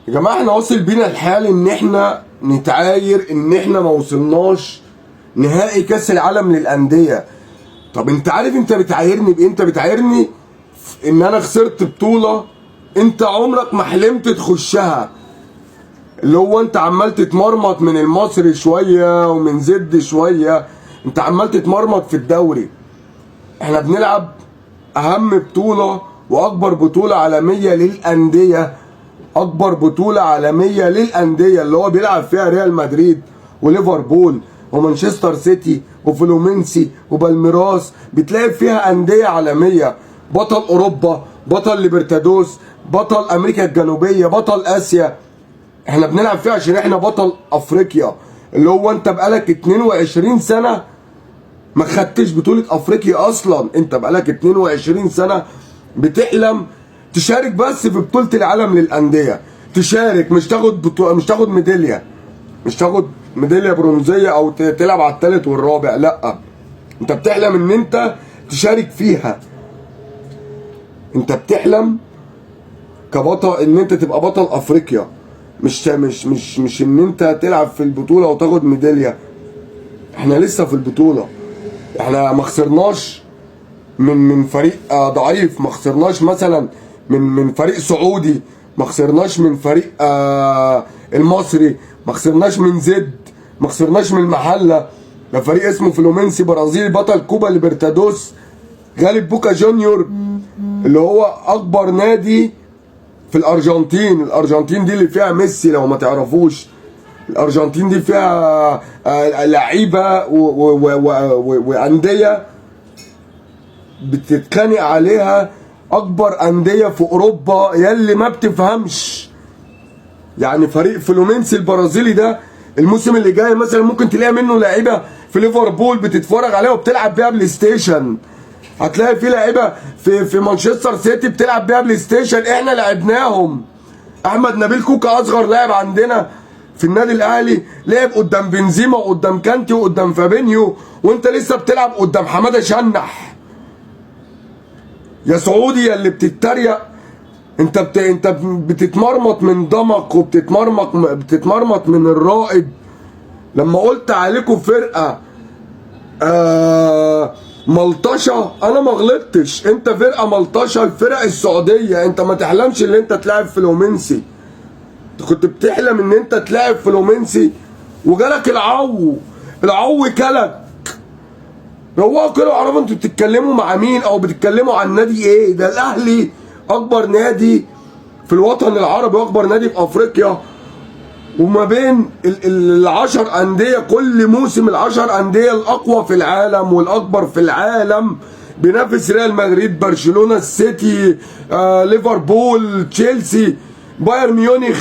يا جماعه احنا واصل بينا الحال ان احنا نتعاير ان احنا ما وصلناش نهائي كاس العالم للانديه. طب انت عارف انت بتعايرني بايه؟ انت بتعايرني ان انا خسرت بطوله انت عمرك ما حلمت تخشها، اللي هو انت عمال تتمرمط من المصري شويه ومن زد شويه، انت عمال تتمرمط في الدوري. احنا بنلعب اهم بطوله واكبر بطوله عالميه للانديه، اكبر بطوله عالميه للانديه اللي هو بيلعب فيها ريال مدريد وليفربول ومانشستر سيتي وفلومنسي وبالميراس، بتلاقي فيها انديه عالميه، بطل اوروبا، بطل ليبرتادوس، بطل امريكا الجنوبيه، بطل اسيا. احنا بنلعب فيها عشان احنا بطل افريقيا، اللي هو انت بقالك 22 سنه ما خدتش بطوله افريقيا اصلا. انت بقالك 22 سنه بتحلم تشارك بس في بطوله العالم للانديه، تشارك مش تاخد مش تاخد ميداليه، مش تاخد ميداليه برونزيه او تلعب على الثالث والرابع، لا انت بتحلم ان انت تشارك فيها. انت بتحلم كبطل ان انت تبقى بطل افريقيا، مش ان انت تلعب في البطوله وتاخد ميداليه. احنا لسه في البطوله، احنا ما خسرناش من فريق ضعيف، ما خسرناش مثلا من فريق سعودي، ما خسرناش من فريق المصري، ما خسرناش من زد، ما خسرناش من المحله. ده فريق اسمه فلومنسي برازيلي بطل كوبا ليبرتادوس، غالب بوكا جونيور اللي هو اكبر نادي في الارجنتين. الارجنتين دي اللي فيها ميسي لو ما تعرفوش، الارجنتين دي فيها لعيبه وانديه بتتخانق عليها اكبر انديه في اوروبا يلي ما بتفهمش. يعني فريق فلومينسي البرازيلي ده الموسم اللي جاي مثلا ممكن تلاقي منه لعيبه في ليفربول بتتفرج عليها وبتلعب بيها بلاي ستيشن، هتلاقي في لعيبه في مانشستر سيتي بتلعب بيها بلاي ستيشن، احنا لعبناهم. احمد نبيل كوكا اصغر لاعب عندنا في النادي الاهلي لعب قدام بنزيما وقدام كانتي وقدام فابينيو، وانت لسه بتلعب قدام حماده شنح. يا سعودي يا اللي بتتريق، انت بتتمرمط من ضمك وبتتمرمط من الرائد. لما قلت عليكم فرقه ملطشه، انا ما غلطتش، انت فرقه ملطشه. الفرق السعوديه انت ما تحلمش ان انت تلعب فلومنسي، انت كنت بتحلم ان انت تلعب فلومنسي وجالك العو كلك. روقوا كده وعرفوا انتوا بتتكلموا مع مين او بتتكلموا عن نادي ايه. ده الاهلي اكبر نادي في الوطن العربي واكبر نادي في افريقيا، وما بين ال10 انديه كل موسم ال10 انديه الاقوى في العالم والاكبر في العالم بينافس ريال مدريد، برشلونه، السيتي، ليفربول، تشيلسي، بايرن ميونخ.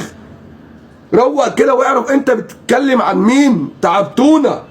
روق كده واعرف انت بتتكلم عن مين. تعبتونا.